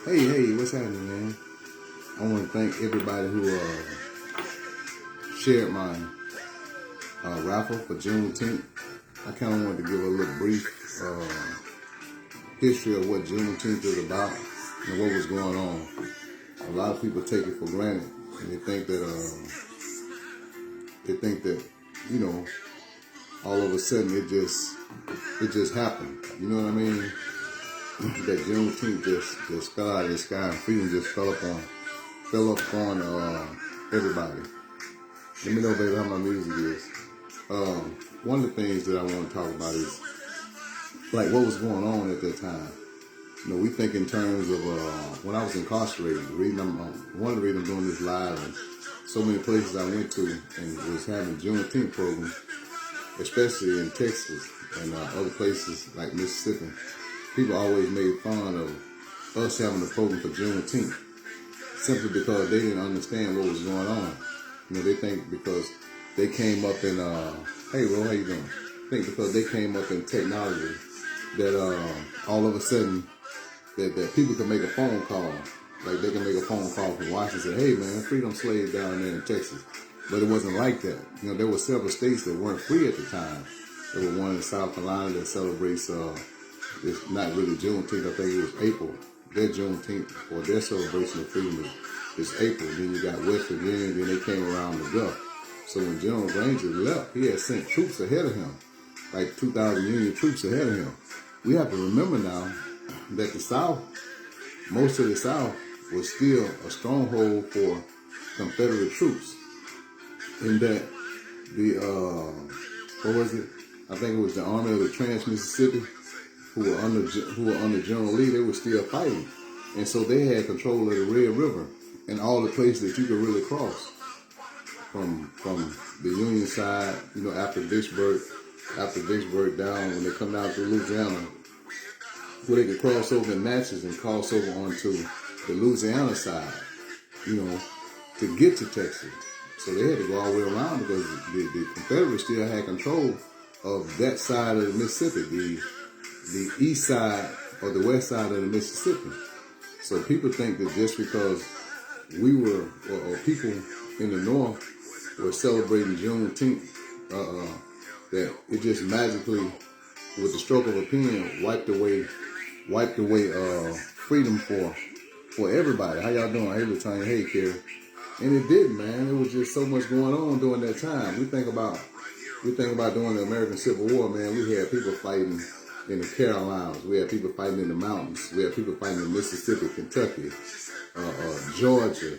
Hey, what's happening, man? I want to thank everybody who shared my raffle for Juneteenth. I kind of wanted to give a little brief history of what Juneteenth is about and what was going on. A lot of people take it for granted, and they think that you know, all of a sudden it just happened. You know what I mean? That Juneteenth just fell out of the sky and freedom just fell upon everybody. Let me know, baby, how my music is. One of the things that I want to talk about is like what was going on at that time. You know, we think in terms of when I was incarcerated. One of the reasons I'm doing this live, and so many places I went to and was having Juneteenth programs, especially in Texas and other places like Mississippi. People always made fun of us having a program for Juneteenth simply because they didn't understand what was going on. You know, they think because they came up in, hey, Ro, how you doing? Think because they came up in technology that all of a sudden that people can make a phone call. Like they can make a phone call from Washington and say, hey, man, freedom slaves down there in Texas. But it wasn't like that. You know, there were several states that weren't free at the time. There were one in South Carolina that celebrates it's not really Juneteenth. I think it was April. Their Juneteenth or their celebration of freedom is April. Then you got West Virginia. Then they came around the Gulf. So when General Granger left, he had sent troops ahead of him, like 2,000 Union troops ahead of him. We have to remember now that the South, most of the South, was still a stronghold for Confederate troops. In that what was it? I think it was the Army of the Trans-Mississippi, who were under General Lee. They were still fighting, and so they had control of the Red River and all the places that you could really cross from the Union side. You know, after Vicksburg down, when they come down through Louisiana, where they could cross over in Natchez and cross over onto the Louisiana side. You know, to get to Texas. So they had to go all the way around because the Confederates still had control of that side of the Mississippi, the east side or the west side of the Mississippi. So people think that just because we were, or people in the North were celebrating Juneteenth, that it just magically, with the stroke of a pen, wiped away freedom for everybody. How y'all doing? Hey, Latanya. Hey, Carrie. And it didn't, man. It was just so much going on during that time. We think about during the American Civil War, man. We had people fighting in the Carolinas. We had people fighting in the mountains. We had people fighting in Mississippi, Kentucky, Georgia.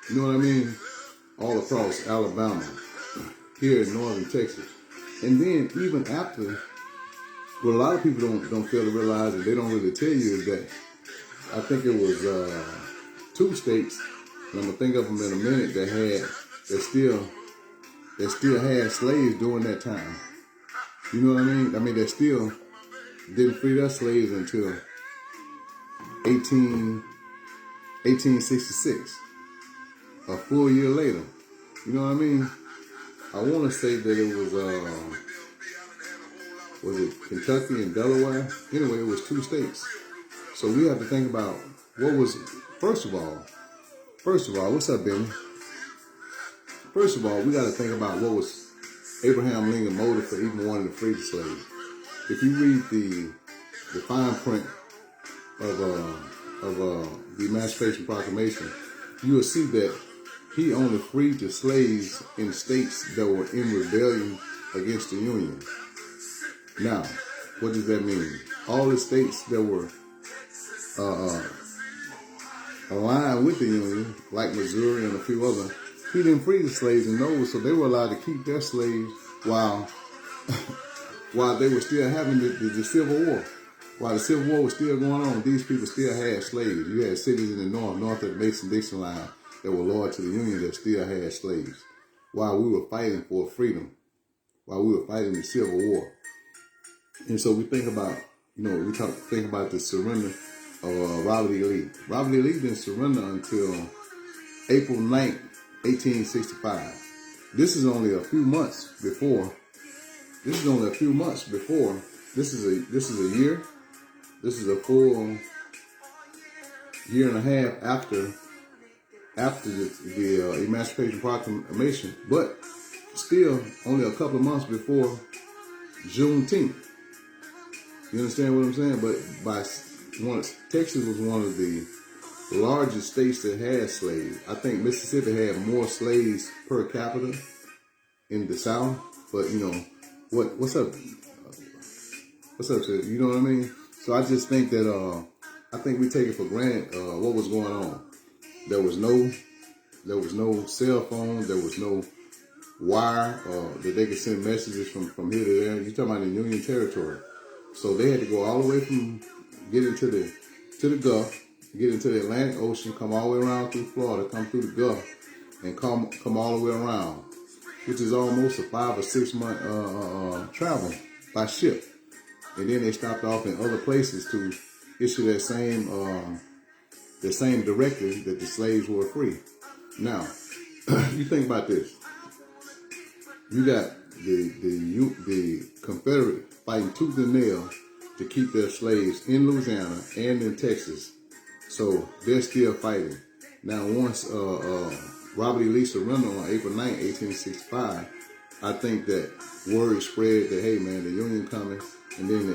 You know what I mean? All across Alabama, here in northern Texas. And then even after, what a lot of people don't fail to realize, and they don't really tell you, is that I think it was 2 states, and I'm gonna think of them in a minute, that still had slaves during that time. You know what I mean? I mean, they still didn't free their slaves until 1866, a full year later. You know what I mean? I want to say that it was it Kentucky and Delaware? Anyway, it was 2 states. So we have to think about what was, first of all, what's up, Benny? First of all, we got to think about what was Abraham Lincoln's motive for even wanting to free the slaves. If you read the fine print of the Emancipation Proclamation, you will see that he only freed the slaves in states that were in rebellion against the Union. Now, what does that mean? All the states that were aligned with the Union, like Missouri and a few others, he didn't free the slaves in those, so they were allowed to keep their slaves while they were still having the Civil War. While the Civil War was still going on, these people still had slaves. You had cities in the north of the Mason-Dixon line that were loyal to the Union that still had slaves. While we were fighting for freedom, while we were fighting the Civil War. And so we think about, think about the surrender of Robert E. Lee. Robert E. Lee didn't surrender until April 9th, 1865. This is only a few months before. This is a year. This is a full year and a half after the Emancipation Proclamation, but still only a couple of months before Juneteenth. You understand what I'm saying? But Texas was one of the largest states that had slaves. I think Mississippi had more slaves per capita in the South. But you know, what's up? What's up, sis? You know what I mean? So I just think that I think we take it for granted what was going on. There was no cell phone. There was no wire that they could send messages from here to there. You're talking about the Union Territory. So they had to go all the way from get into the Gulf, get into the Atlantic Ocean, come all the way around through Florida, come through the Gulf, and come all the way around, which is almost a 5 or 6 month travel by ship. And then they stopped off in other places to issue that same directive that the slaves were free. Now, you think about this. You got the Confederate fighting tooth and nail to keep their slaves in Louisiana and in Texas. So they're still fighting. Now, once Robert E. Lee surrendered on April 9, 1865, I think that word spread that, hey man, the Union coming, and then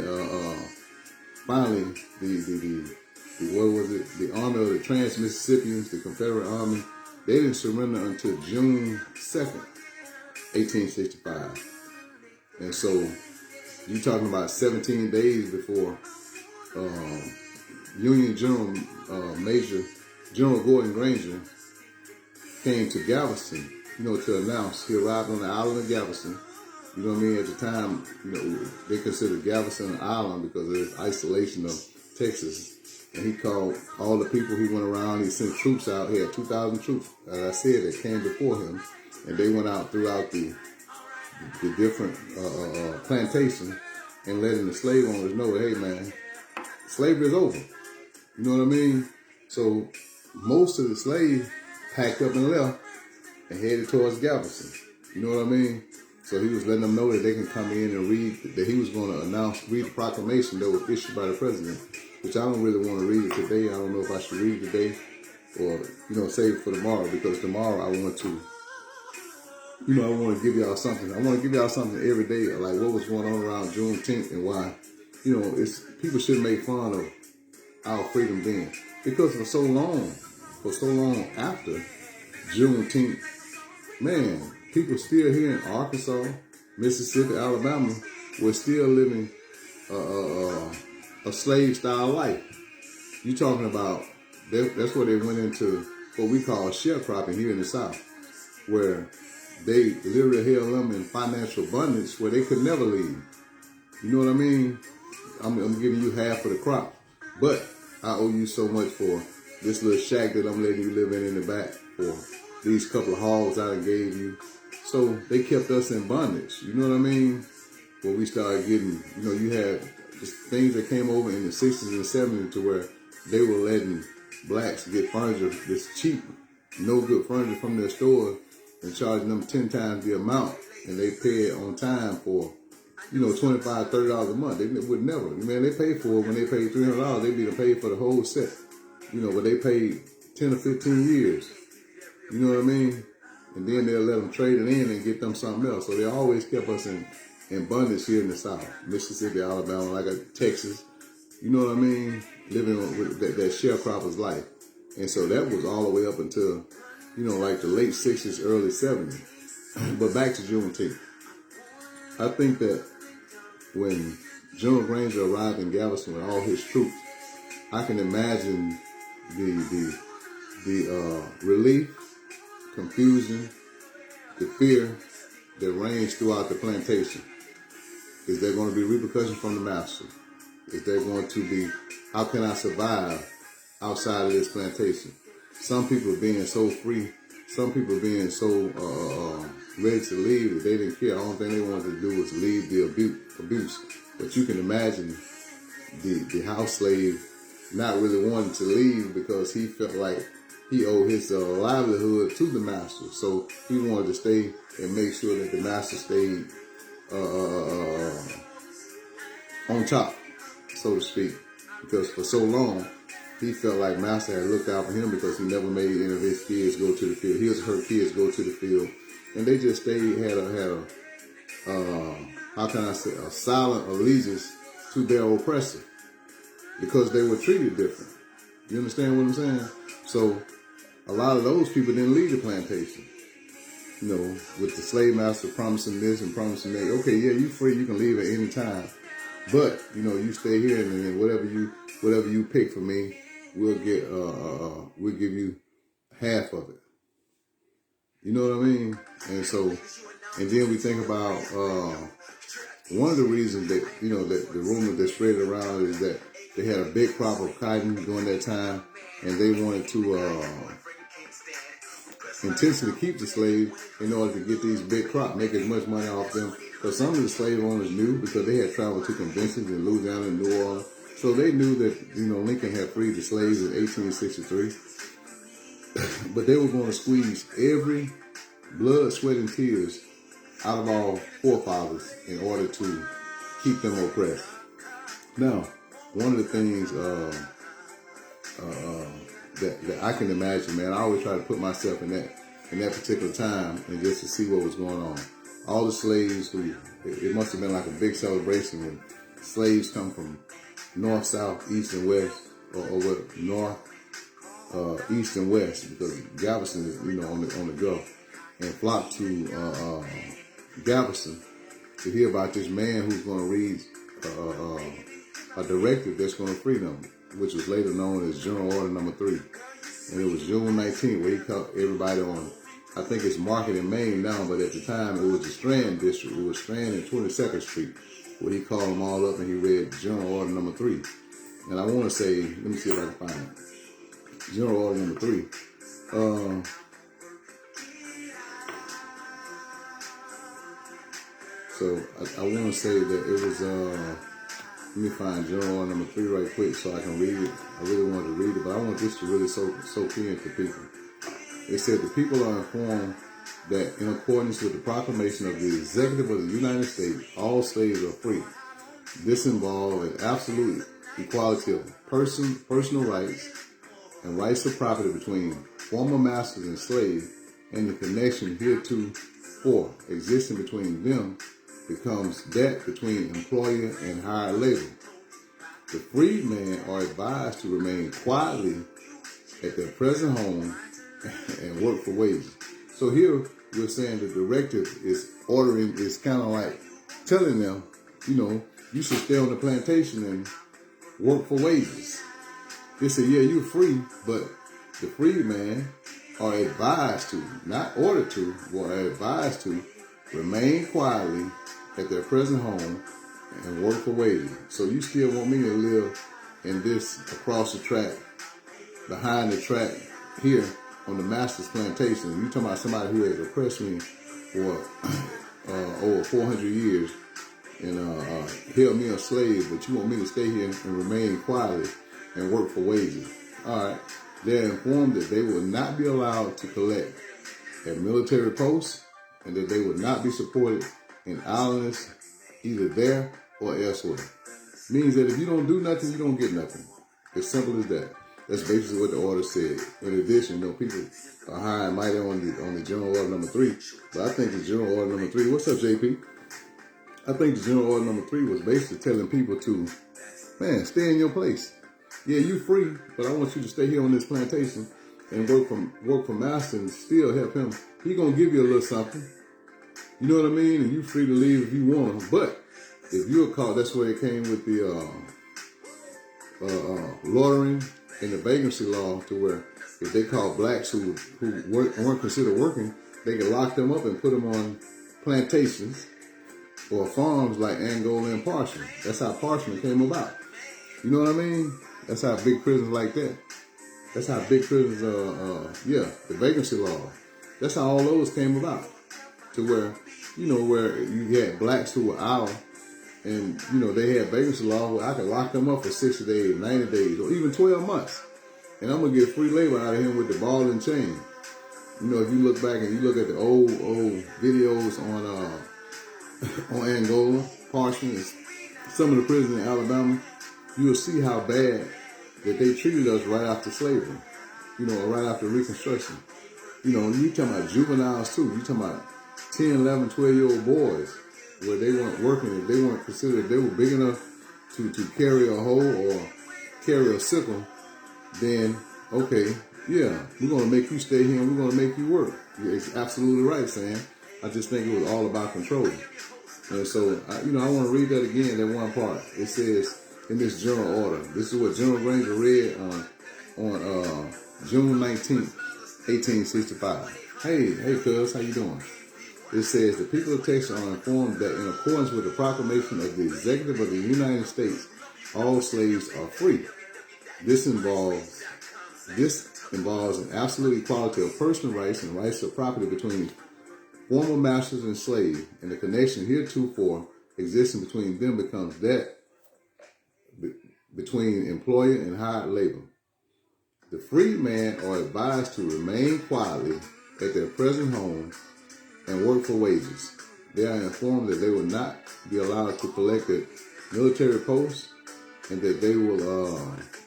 finally the Army of the Trans-Mississippians, the Confederate Army, they didn't surrender until June 2nd, 1865. And so you're talking about 17 days before Union General Major General Gordon Granger came to Galveston, you know, to announce he arrived on the island of Galveston. You know what I mean? At the time, you know, they considered Galveston an island because of the isolation of Texas. And he called all the people. He went around. He sent troops out. He had 2,000 troops, as I said, that came before him, and they went out throughout the different plantations and letting the slave owners know, hey man, slavery is over. You know what I mean? So most of the slaves packed up and left and headed towards Galveston. You know what I mean? So he was letting them know that they can come in and read, that he was going to read the proclamation that was issued by the president, which I don't really want to read it today. I don't know if I should read it today or, you know, save it for tomorrow, because tomorrow I want to, you know, I want to give y'all something. I want to give y'all something every day, like what was going on around Juneteenth and why, you know, people shouldn't make fun of our freedom then. Because for so long after Juneteenth, man, people still here in Arkansas, Mississippi, Alabama, were still living a slave style life. You talking about, that's where they went into what we call sharecropping here in the South, where they literally held them in financial abundance where they could never leave. You know what I mean? I'm giving you half of the crop, but I owe you so much for this little shack that I'm letting you live in the back, for these couple of hogs I gave you. So they kept us in bondage. You know what I mean? When we started getting, you know, you had just things that came over in the 60s and 70s to where they were letting blacks get furniture, this cheap, no good furniture from their stores, and charging them 10 times the amount, and they pay it on time for, you know, $25, $30 a month. They would never. Man, they pay for it when they paid $300. They'd be to pay for the whole set. You know, but they paid 10 or 15 years. You know what I mean? And then they'll let them trade it in and get them something else. So they always kept us in bondage here in the South, Mississippi, Alabama, like Texas. You know what I mean? Living with that sharecropper's life. And so that was all the way up until, you know, like the late 60s, early 70s. But back to Juneteenth. I think that when General Granger arrived in Galveston with all his troops, I can imagine the relief, confusion, the fear that reigns throughout the plantation. Is there going to be repercussions from the master? Is there going to be, how can I survive outside of this plantation? Some people being so free, some people being so ready to leave that they didn't care. The only thing they wanted to do was leave the abuse. But you can imagine the house slave not really wanting to leave because he felt like he owed his livelihood to the master. So he wanted to stay and make sure that the master stayed on top, so to speak. Because for so long, he felt like Master had looked out for him because he never made any of his kids go to the field. His or her kids go to the field, and they just stayed, had a how can I say, a silent allegiance to their oppressor because they were treated different. You understand what I'm saying? So a lot of those people didn't leave the plantation. You know, with the slave master promising this and promising that. Okay, yeah, you free, you can leave at any time, but you know, you stay here, and then whatever you pick for me, we'll give you half of it. You know what I mean? And so, and then we think about one of the reasons that, you know, that the rumor that spread around is that they had a big crop of cotton during that time, and they wanted to intentionally keep the slaves in order to get these big crops, make as much money off them. Because some of the slave owners knew, because they had traveled to conventions in Louisiana and New Orleans, so they knew that, you know, Lincoln had freed the slaves in 1863. But they were going to squeeze every blood, sweat, and tears out of our forefathers in order to keep them oppressed. Now, one of the things that I can imagine, man, I always try to put myself in that particular time and just to see what was going on. All the slaves who, it must have been like a big celebration when slaves come from north, south, east, and west, or north, east, and west, because Galveston is, you know, on the go, and flock to Galveston to hear about this man who's going to read a directive that's going to free them, which was later known as General Order Number 3. And it was June 19th, where he called everybody on, I think it's Market in Maine now, but at the time it was the Strand District. It was Strand and 22nd Street, where he called them all up and he read General Order Number 3. And I want to say, let me see if I can find it. General Order Number 3. So I want to say that it was, let me find General Order Number 3 right quick so I can read it. I really wanted to read it, but I want this to really soak into people. It said, the people are informed that in accordance with the proclamation of the Executive of the United States, all slaves are free. This involves an absolute equality of personal rights and rights of property between former masters and slaves, and the connection heretofore existing between them becomes that between employer and hired labor. The freedmen are advised to remain quietly at their present home and work for wages. So here we're saying the directive is kind of like telling them, you know, you should stay on the plantation and work for wages. They say, yeah, you're free, but the freedmen are advised to, not ordered to, but are advised to remain quietly at their present home and work for wages. So you still want me to live in this across the track, behind the track here on the master's plantation? You talking about somebody who has oppressed me for over 400 years and held me a slave, but you want me to stay here and remain quietly and work for wages? All right. They're informed that they will not be allowed to collect at military posts and that they will not be supported in idleness either there or elsewhere. Means that if you don't do nothing, you don't get nothing. As simple as that. That's basically what the order said. In addition, you know, people are high and mighty on the General Order Number 3, but I think the General Order Number 3, what's up, JP? I think the General Order Number 3 was basically telling people to, man, stay in your place. Yeah, you free, but I want you to stay here on this plantation and work for master and still help him. He gonna give you a little something. You know what I mean? And you free to leave if you want to. But if you're caught, that's where it came with the loitering and the vagrancy law, to where if they caught blacks who weren't considered working, they could lock them up and put them on plantations or farms like Angola and Parchment. That's how Parchment came about. You know what I mean? That's how big prisons like that. That's how big prisons, the vagrancy law. That's how all those came about. To where, you know, where you had blacks who were out and, you know, they had vagrancy law where I could lock them up for 60 days, 90 days, or even 12 months. And I'm going to get free labor out of him with the ball and chain. You know, if you look back and you look at the old videos on Angola, Parchment, some of the prisons in Alabama, you'll see how bad that they treated us right after slavery, or right after Reconstruction. You talking about juveniles too. You talking about 10, 11, 12-year-old boys where they weren't working, if they weren't considered, if they were big enough to carry a hoe or carry a sickle, then, okay, yeah, we're going to make you stay here and we're going to make you work. It's absolutely right, Sam. I just think it was all about control. And so, I want to read that again, that one part. It says, in this general order, this is what General Granger read on June 19th, 1865. Hey, cuz, how you doing? It says, the people of Texas are informed that in accordance with the proclamation of the Executive of the United States, all slaves are free. This involves an absolute equality of personal rights and rights of property between former masters and slaves, and the connection heretofore existing between them becomes that between employer and hired labor. The freed men are advised to remain quietly at their present home and work for wages. They are informed that they will not be allowed to collect at military posts and that they will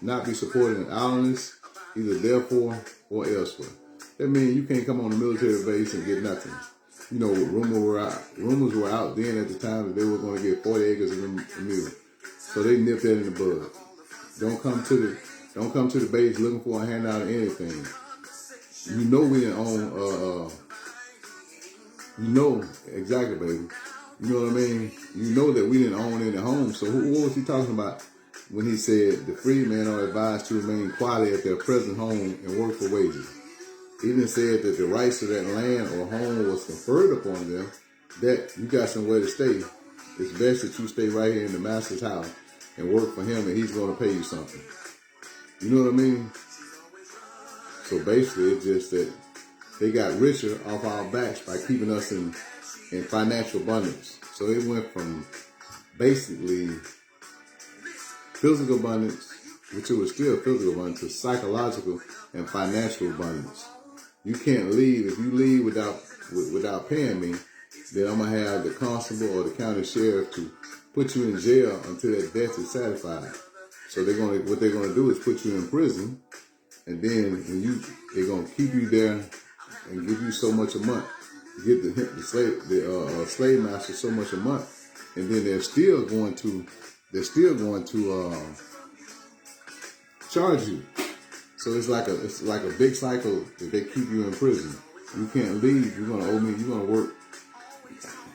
not be supported in idleness, either therefore or elsewhere. That means you can't come on the military base and get nothing. Rumors were out then at the time that they were going to get 40 acres of a mule. So they nipped that in the bud. Don't come to the base looking for a handout or anything. We didn't own exactly, baby. You know what I mean? That we didn't own any homes. So what was he talking about when he said the free men are advised to remain quietly at their present home and work for wages? He didn't say that the rights to that land or home was conferred upon them, that you got somewhere to stay. It's best that you stay right here in the master's house and work for him, and he's going to pay you something. You know what I mean? So basically, it's just that they got richer off our backs by keeping us in financial abundance. So it went from basically physical abundance, which it was still physical abundance, to psychological and financial abundance. You can't leave. If you leave without paying me, then I'm going to have the constable or the county sheriff to put you in jail until that debt is satisfied. So what they're going to do is put you in prison, and then they're going to keep you there and give you so much a month. Give the slave master so much a month, and then they're still going to charge you. So it's like a big cycle that they keep you in prison. You can't leave. You're gonna owe me. You're gonna work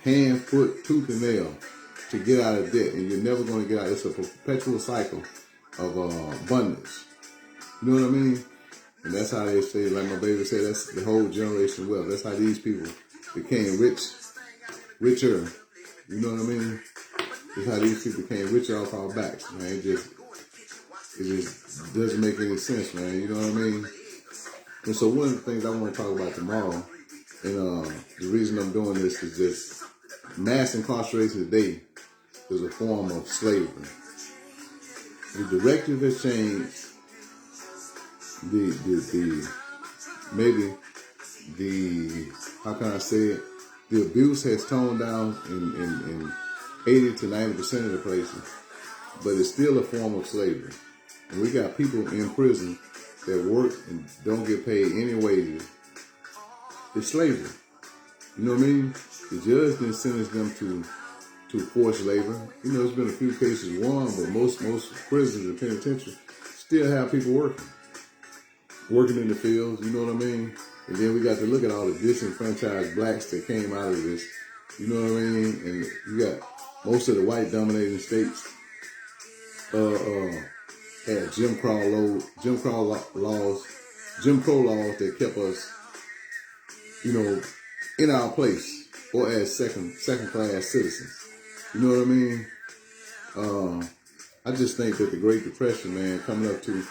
hand, foot, tooth, and nail to get out of debt, and you're never gonna get out. It's a perpetual cycle of abundance. You know what I mean? And that's how they say, like my baby said, that's the whole generation wealth. That's how these people became richer. You know what I mean? That's how these people became richer off our backs, man. It just doesn't make any sense, man. You know what I mean? And so one of the things I want to talk about tomorrow, and the reason I'm doing this is just mass incarceration today is a form of slavery. The directive has changed. How can I say it? The abuse has toned down in 80 to 90% of the places, but it's still a form of slavery. And we got people in prison that work and don't get paid any wages. It's slavery. You know what I mean? The judge didn't sentence them to forced labor. There's been a few cases won, but most prisons and penitentiaries still have people working in the fields. You know what I mean? And then we got to look at all the disenfranchised blacks that came out of this. You know what I mean? And you got most of the white dominating states had Jim Crow laws that kept us, in our place or as second class citizens. You know what I mean? I just think that the Great Depression, man, coming up to,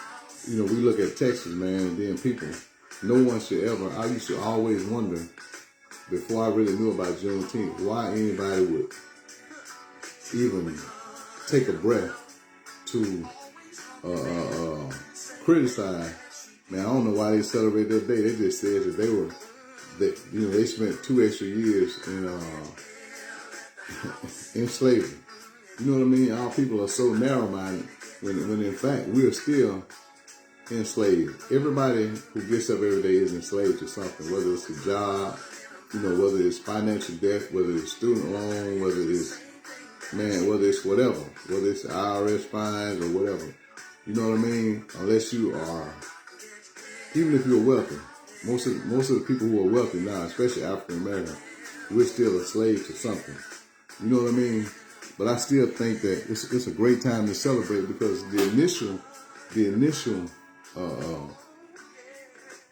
we look at Texas, man, and then people, no one should ever, I used to always wonder, before I really knew about Juneteenth, why anybody would even take a breath to criticize. Man, I don't know why they celebrate that day. They just said that they spent 2 extra years in slavery. You know what I mean? Our people are so narrow-minded when in fact we are still enslaved. Everybody who gets up every day is enslaved to something, whether it's a job, whether it's financial debt, whether it's student loan, whether it's whatever, whether it's IRS fines or whatever. You know what I mean? Unless you are, even if you're wealthy, most of the people who are wealthy now, especially African American, we're still a slave to something. You know what I mean? But I still think that it's a great time to celebrate, because the initial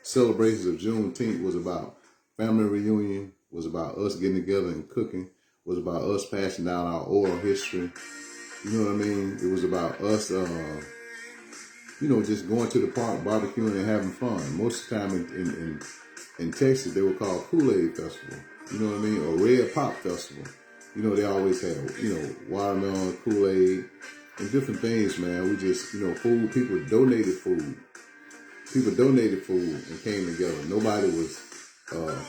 celebrations of Juneteenth was about family reunion, was about us getting together and cooking, was about us passing down our oral history. You know what I mean? It was about us, just going to the park, barbecuing and having fun. Most of the time in Texas, they were called Kool-Aid Festival. You know what I mean? Or Red Pop Festival. They always had, watermelon, Kool-Aid, and different things, man. We just, food, people donated food. People donated food and came together. Nobody was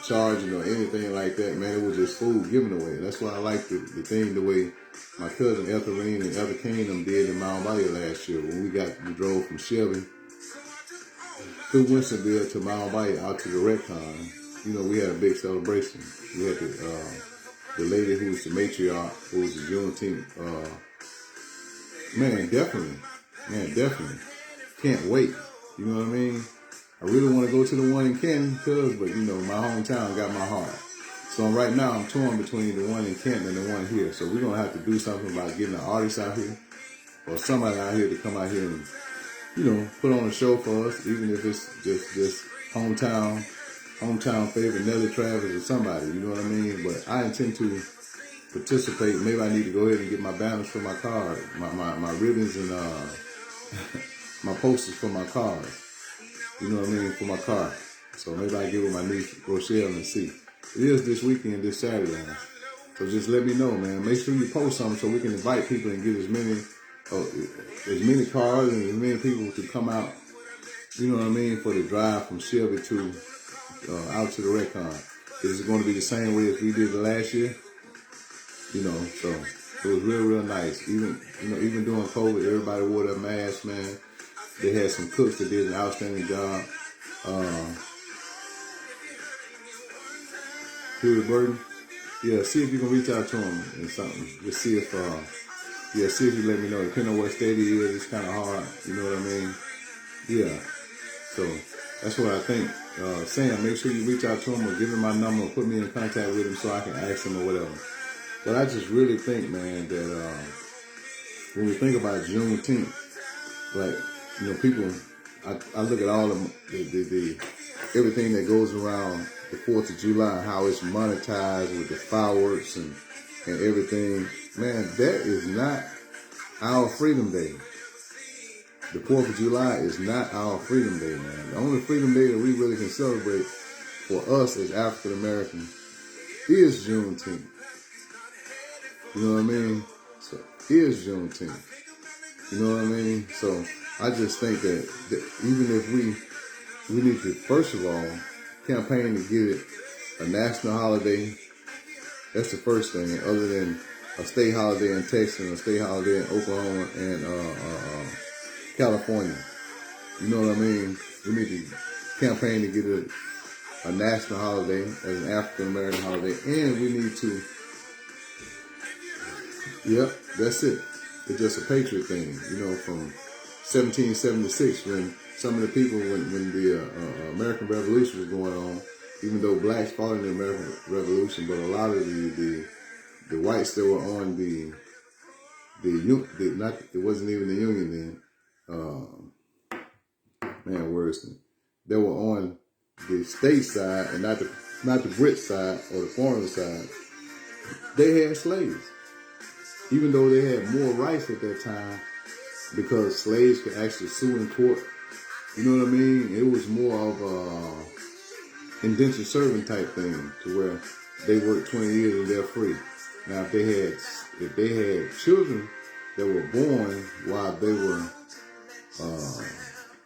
charging or anything like that, man. It was just food given away. That's why I like the thing, the way my cousin Ethelene and Ether Kane did in Mount Bayou last year when we drove from Shelby through Winstonville to Mount Bayou out to the Retcon. We had a big celebration. We had the lady who was the matriarch, who was the Juneteenth. Man, definitely. Can't wait. You know what I mean? I really want to go to the one in Canton, but my hometown got my heart. So right now I'm torn between the one in Canton and the one here. So we're gonna have to do something about getting an artist out here, or somebody out here to come out here and put on a show for us, even if it's just hometown favorite Nelly Travis or somebody. You know what I mean? But I intend to participate. Maybe I need to go ahead and get my banners for my car, my ribbons and my posters for my cars. You know what I mean? For my car. So maybe I get with my niece Rochelle and see. It is this weekend, this Saturday. So just let me know, man. Make sure you post something so we can invite people and get as many cars and as many people to come out. You know what I mean? For the drive from Shelby to out to the Retcon. Is it going to be the same way as we did the last year? So it was real nice. Even during COVID, everybody wore their masks, man. They had some cooks that did an outstanding job. Huey Burton. Yeah, see if you can reach out to him and something. Just see if see if you let me know. Depending on what state he is, it's kind of hard. You know what I mean? Yeah. So that's what I think. Sam, make sure you reach out to him or give him my number or put me in contact with him so I can ask him or whatever. But I just really think, man, that when we think about Juneteenth, like, people, I look at all the everything that goes around the 4th of July, how it's monetized with the fireworks and everything. Man, that is not our Freedom Day. The 4th of July is not our Freedom Day, man. The only Freedom Day that we really can celebrate for us as African Americans is Juneteenth. You know what I mean? So, is Juneteenth. You know what I mean? So, I just think that even if we need to, first of all, campaign to get it a national holiday. That's the first thing, other than a state holiday in Texas and a state holiday in Oklahoma and California. You know what I mean? We need to campaign to get it a national holiday as an African American holiday, and we need to, that's it. It's just a patriot thing, from 1776 when some of the people, when the American Revolution was going on, even though blacks fought in the American Revolution, but a lot of the whites that were on it wasn't even the Union then, they were on the state side and not the Brit side or the foreign side. They had slaves, even though they had more rights at that time because slaves could actually sue in court. You know what I mean? It was more of a indentured servant type thing, to where they worked 20 years and they're free. Now, if they had children that were born while they were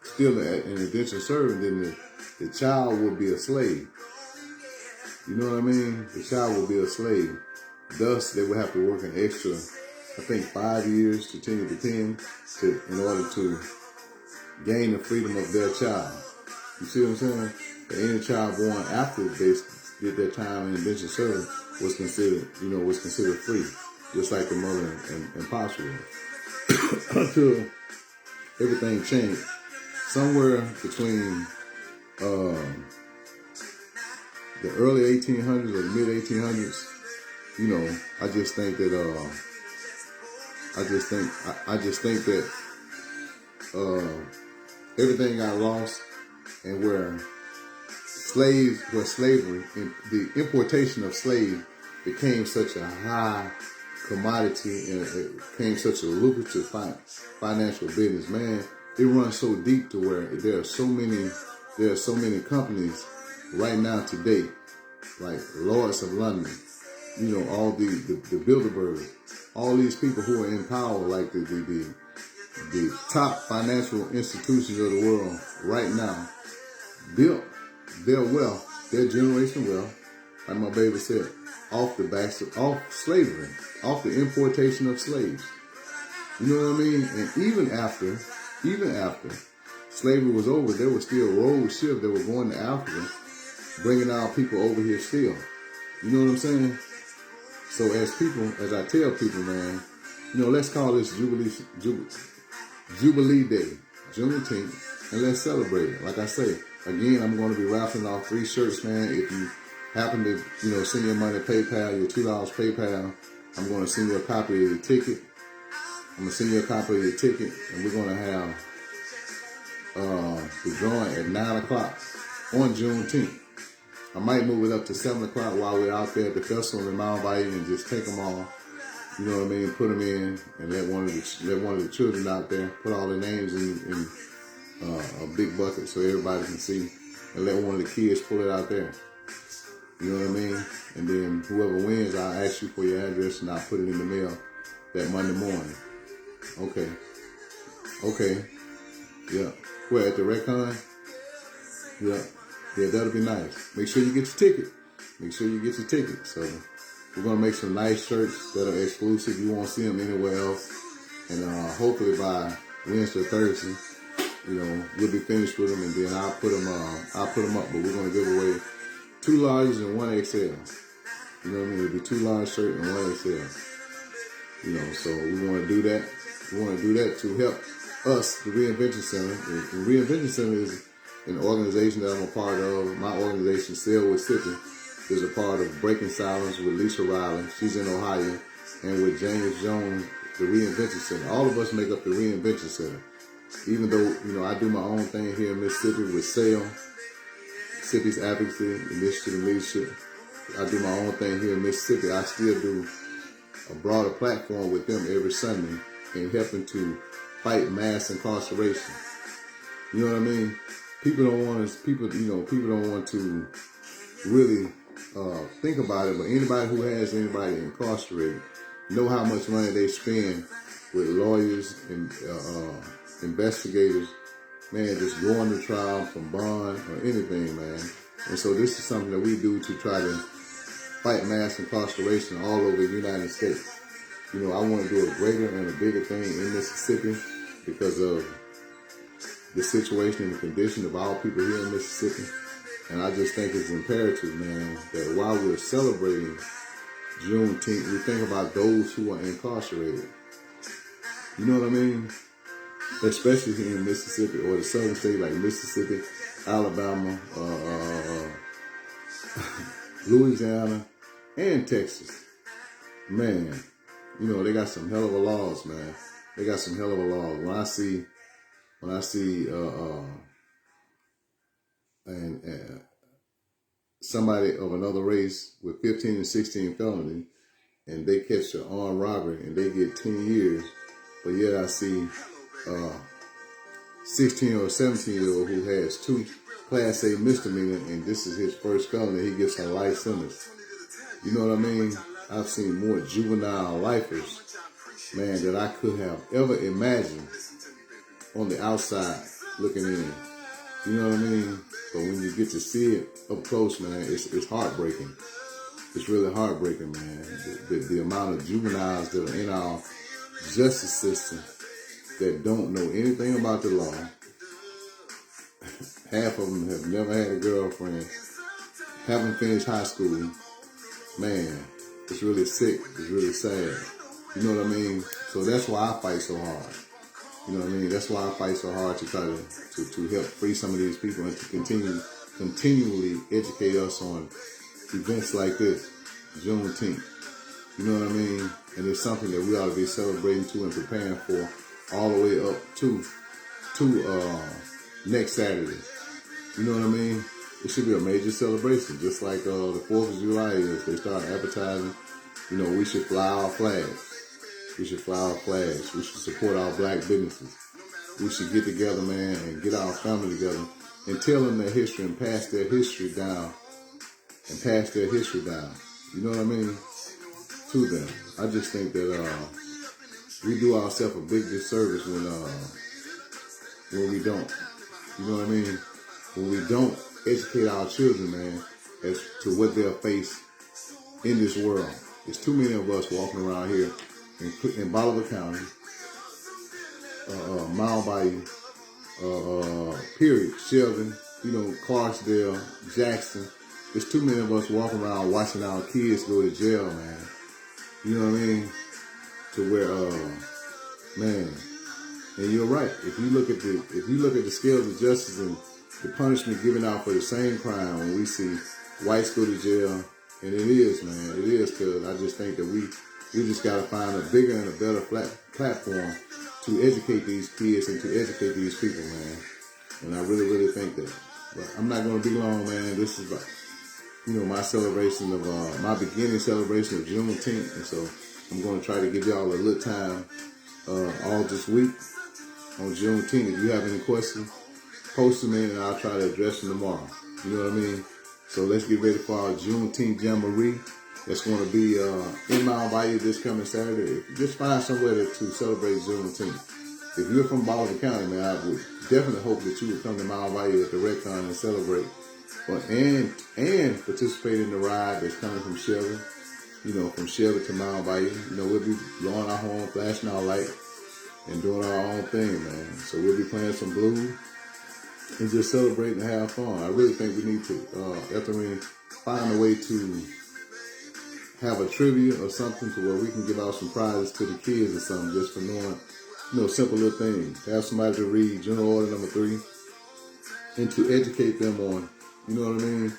still an indentured servant, then the child would be a slave. You know what I mean? The child would be a slave. Thus, they would have to work an extra I think 5 years to 10 to 10 in order to gain the freedom of their child. You see what I'm saying? But any child born after they did their time in indentured service was considered free, just like the mother and pops were. Until everything changed. Somewhere between the early 1800s or the mid 1800s, I just think that everything got lost, and where slavery and the importation of slaves became such a high commodity, and it became such a lucrative financial business, man. It runs so deep to where there are so many companies right now today, like Lloyd's of London, all the Bilderberg, all these people who are in power, like the top financial institutions of the world right now, built their wealth, their generation wealth, like my baby said, off slavery, off the importation of slaves. You know what I mean? And even after slavery was over, there were still road ships that were going to Africa, bringing our people over here still. You know what I'm saying? So as I tell people, man, let's call this Jubilee Day, Juneteenth, and let's celebrate it. Like I say, again, I'm going to be raffling off 3 shirts, man. If you happen to, send your money PayPal, your $2 PayPal, I'm going to send you a copy of your ticket. And we're going to have the drawing at 9 o'clock on Juneteenth. I might move it up to 7 o'clock while we're out there at the festival in Mount Bayou and just take them all. You know what I mean? Put them in and let one of the children out there put all the names in a big bucket so everybody can see, and let one of the kids pull it out there. You know what I mean? And then whoever wins, I'll ask you for your address and I'll put it in the mail that Monday morning. Okay. Yeah. Where, at the Recon? Yeah, that'll be nice. Make sure you get your ticket. So we're going to make some nice shirts that are exclusive. You won't see them anywhere else. And hopefully by Wednesday or Thursday, we'll be finished with them, and then I'll put them up. But we're going to give away 2 larges and 1 XL. You know what I mean? It'll be 2 large shirts and 1 XL. So we want to do that. We want to do that to help us, the Reinvention Center. The Reinvention Center is an organization that I'm a part of. My organization, Sail with Sippy, is a part of Breaking Silence with Lisa Riley. She's in Ohio. And with James Jones, the Reinvention Center. All of us make up the Reinvention Center. Even though, I do my own thing here in Mississippi with Sail, Mississippi's Advocacy, Initiative and Leadership. I do my own thing here in Mississippi. I still do a broader platform with them every Sunday in helping to fight mass incarceration. You know what I mean? People don't want to really think about it, but anybody who has anybody incarcerated know how much money they spend with lawyers and investigators, man, just going to trial from bond or anything, man. And so this is something that we do to try to fight mass incarceration all over the United States. I want to do a greater and a bigger thing in Mississippi because of the situation and the condition of all people here in Mississippi. And I just think it's imperative, man, that while we're celebrating Juneteenth, we think about those who are incarcerated. You know what I mean? Especially here in Mississippi or the southern states like Mississippi, Alabama, Louisiana, and Texas. Man, they got some hell of a laws, man. They got some hell of a laws. When I see somebody of another race with 15 and 16 felony, and they catch an armed robbery and they get 10 years, but yet I see 16 or 17-year-old who has 2 Class A misdemeanor, and this is his first felony, he gets a life sentence. You know what I mean? I've seen more juvenile lifers, man, than I could have ever imagined on the outside looking in. You know what I mean? But when you get to see it up close, man, it's heartbreaking. It's really heartbreaking, man. The amount of juveniles that are in our justice system that don't know anything about the law. Half of them have never had a girlfriend, haven't finished high school. Man, it's really sick. It's really sad. You know what I mean? So that's why I fight so hard. You know what I mean? That's why I fight so hard to try to help free some of these people and to continually educate us on events like this, Juneteenth. You know what I mean? And it's something that we ought to be celebrating to and preparing for all the way up to next Saturday. You know what I mean? It should be a major celebration, just like the 4th of July is. They start advertising, you know, we should fly our flags. We should fly our flags. We should support our black businesses. We should get together, man, and get our family together and tell them their history and pass their history down. You know what I mean? To them. I just think that we do ourselves a big disservice when we don't. You know what I mean? When we don't educate our children, man, as to what they'll face in this world. There's too many of us walking around here in Bolivar County, Mile Bayou, period, Sheldon, you know, Clarksdale, Jackson. There's too many of us walking around watching our kids go to jail, man. You know what I mean? To where, man, and you're right. If you look at the scales of justice and the punishment given out for the same crime, when we see whites go to jail, and it is, man, it is, because I just think that we just got to find a bigger and a better platform to educate these kids and to educate these people, man. And I really, really think that. But I'm not going to be long, man. This is like, you know, my celebration of, my beginning celebration of Juneteenth. And so I'm going to try to give y'all a little time all this week on Juneteenth. If you have any questions, post them in and I'll try to address them tomorrow. You know what I mean? So let's get ready for our Juneteenth Jamboree. That's going to be in Mount Bayou this coming Saturday. Just find somewhere to celebrate Juneteenth. If you're from Bolivar County, man, I would definitely hope that you would come to Mount Bayou at the Recon and celebrate. But and participate in the ride that's coming from Shelby. You know, from Shelby to Mount Bayou. You know, we'll be blowing our horn, flashing our light, and doing our own thing, man. So we'll be playing some blues and just celebrating and have fun. I really think we need to, Ethelene, find a way to have a trivia or something to where we can give out some prizes to the kids or something just for knowing, you know, simple little things. Have somebody to read General Order Number 3 and to educate them on, you know what I mean?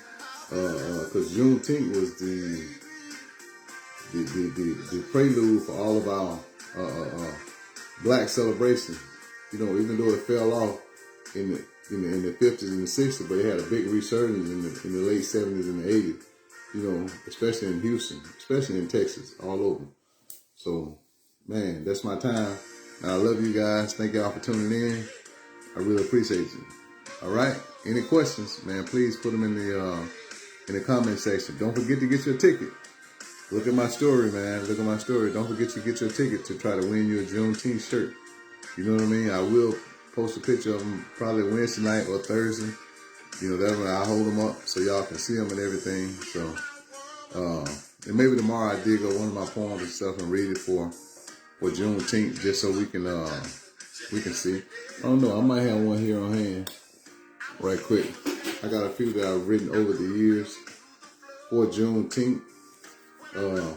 Because Juneteenth was the prelude for all of our black celebration. You know, even though it fell off in the 50s and the 60s, but it had a big resurgence in the late 70s and the 80s. You know, especially in Houston, especially in Texas, all over. So, man, that's my time. And I love you guys. Thank y'all for tuning in. I really appreciate you. All right. Any questions, man? Please put them in the comment section. Don't forget to get your ticket. Look at my story, man. Look at my story. Don't forget to get your ticket to try to win you a Juneteenth shirt. You know what I mean? I will post a picture of them probably Wednesday night or Thursday. You know, that when I hold them up so y'all can see them and everything. So, and maybe tomorrow I dig up one of my poems and stuff and read it for Juneteenth, just so we can see. I don't know. I might have one here on hand, right quick. I got a few that I've written over the years for Juneteenth. So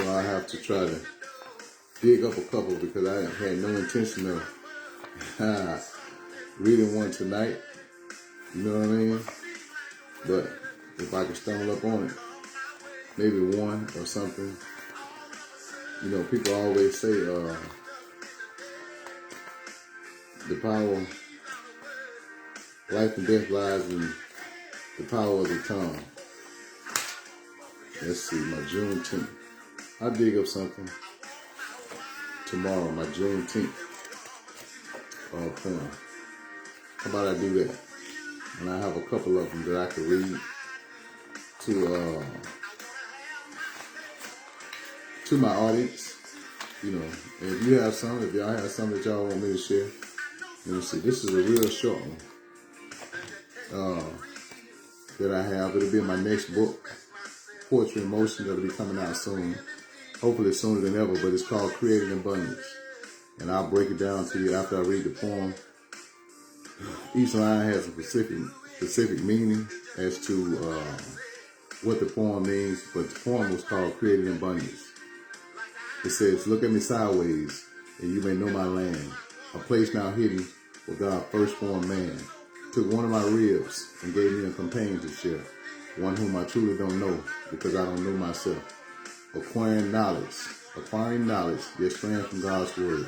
I have to try to dig up a couple because I had no intention of reading one tonight. You know what I mean? But if I can stumble up on it, maybe one or something. You know, people always say the power, life and death lies in the power of the tongue. Let's see, my Juneteenth. I'll dig up something tomorrow, my Juneteenth poem. How about I do that? And I have a couple of them that I could read to my audience. You know, and if you have some, if y'all have some that y'all want me to share, let me see. This is a real short one that I have. It'll be in my next book, Poetry in Motion, that'll be coming out soon. hopefully sooner than ever, but it's called Creating Abundance. And I'll break it down to you after I read the poem. Each line has a specific meaning as to what the poem means, but the poem was called Creating Abundance. It says, look at me sideways, and you may know my land, a place now hidden where God first formed man. Took one of my ribs and gave me a companion to share, one whom I truly don't know because I don't know myself. Acquiring knowledge, yet straying from God's word.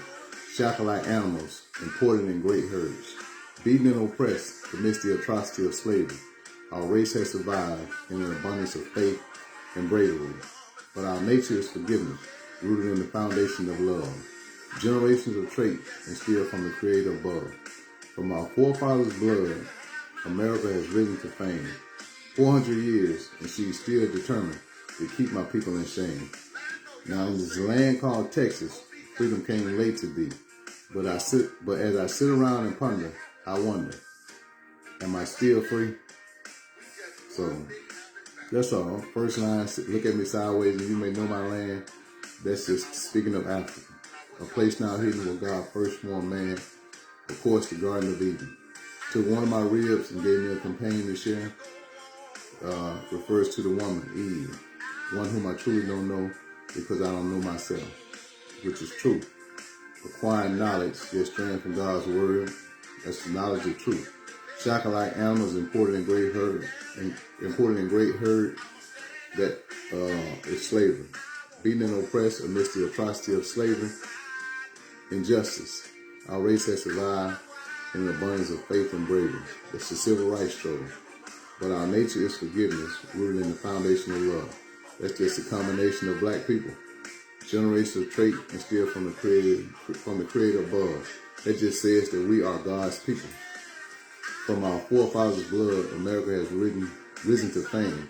Shackled like animals, imported in great herds. Beaten and oppressed amidst the atrocity of slavery. Our race has survived in an abundance of faith and bravery. But our nature is forgiveness, rooted in the foundation of love. Generations of trait instilled from the Creator above. From our forefathers' blood, America has risen to fame. 400 years, and she's still determined to keep my people in shame. Now in this land called Texas, freedom came late to thee. But as I sit around and ponder, I wonder, am I still free? So that's all. First line, look at me sideways and you may know my land. That's just speaking of Africa. A place now hidden where God first formed man. Of course, the Garden of Eden. Took one of my ribs and gave me a companion to share. Refers to the woman, Eve. One whom I truly don't know because I don't know myself. Which is true. Acquiring knowledge, yet straying from God's word. That's the knowledge of truth. Shackled like animals imported in great herd. That is slavery. Beaten and oppressed amidst the atrocity of slavery. Injustice. Our race has survived in an abundance of faith and bravery. It's the civil rights struggle. But our nature is forgiveness, rooted in the foundation of love. That's just a combination of black people. Generations of trait instilled from the Creator above. That just says that we are God's people. From our forefathers' blood, America has risen to fame.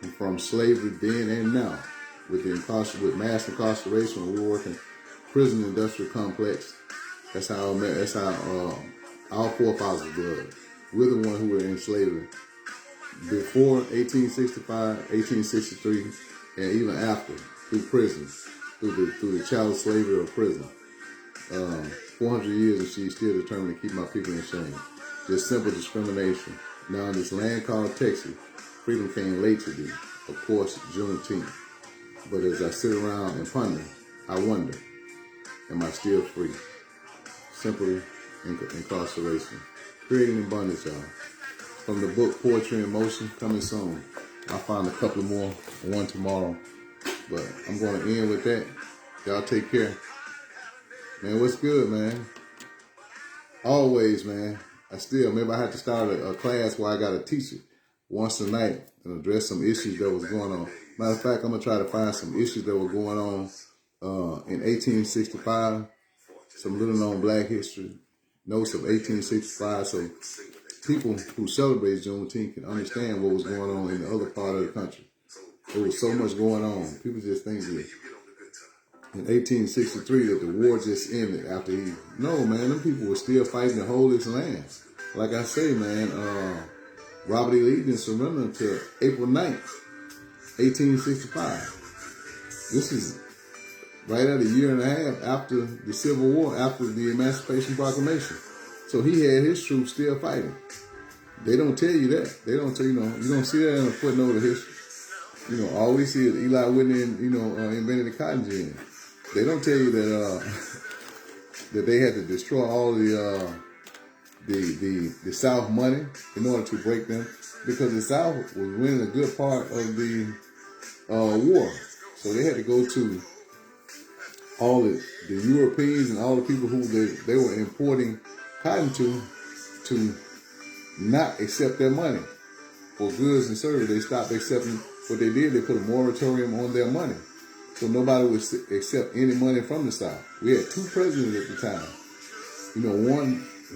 And from slavery then and now, with mass incarceration, we're working prison industrial complex. That's how our forefathers' blood. We're the ones who were in slavery before 1865, 1863, and even after, through prisons, through the chattel slavery of prison. 400 years and she's still determined to keep my people in shame. Just simple discrimination. Now in this land called Texas, freedom came late to thee. Of course, Juneteenth. But as I sit around and ponder, I wonder, am I still free? Simply incarceration. Creating abundance, y'all. From the book Poetry in Motion, coming soon. I'll find a couple more, one tomorrow. But I'm going to end with that. Y'all take care. Man, what's good, man? Always, man. Maybe I had to start a class where I got to teach it once a night and address some issues that was going on. Matter of fact, I'm going to try to find some issues that were going on in 1865, some little known black history, notes of 1865, so people who celebrate Juneteenth can understand what was going on in the other part of the country. There was so much going on. People just think that in 1863 that the war just ended after no, man, them people were still fighting to hold this land. Like I say, man, Robert E. Lee didn't surrender until April 9th, 1865. This is right at a year and a half after the Civil War, after the Emancipation Proclamation. So he had his troops still fighting. They don't tell you that. They don't tell you, you don't see that in a footnote of history. All we see is Eli Whitney, invented the cotton gin. They don't tell you that that they had to destroy all the South money in order to break them, because the South was winning a good part of the war. So they had to go to all the Europeans and all the people who they were importing cotton to not accept their money for goods and services. They stopped accepting. What they did, they put a moratorium on their money, so nobody would accept any money from the South. We had two presidents at the time.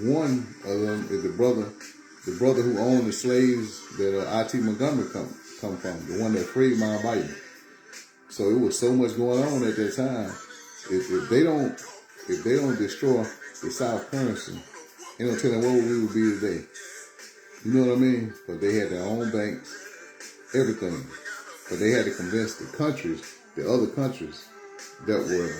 One of them is the brother who owned the slaves that I.T. Montgomery come from, the one that freed Mount Biden. So it was so much going on at that time. If they don't destroy the South currency, they don't tell them what we would be today. You know what I mean? But they had their own banks, everything. But they had to convince the countries the other countries that were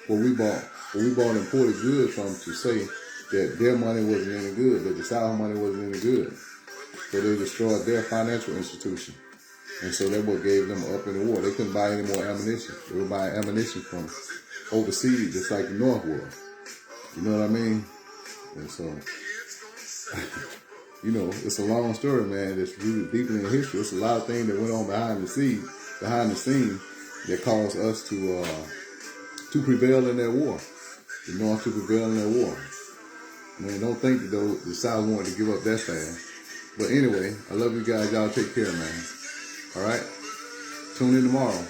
where we bought imported goods from to say that their money wasn't any good, that the South money wasn't any good. So they destroyed their financial institution. And so that what gave them up in the war. They couldn't buy any more ammunition. They were buying ammunition from overseas, just like the North was. You know what I mean? And so, you know, it's a long story, man. It's rooted deeply in history. It's a lot of things that went on behind the scene that caused us to prevail in that war. The North to prevail in that war. Man, don't think that the South wanted to give up that fast. But anyway, I love you guys. Y'all take care, man. All right? Tune in tomorrow.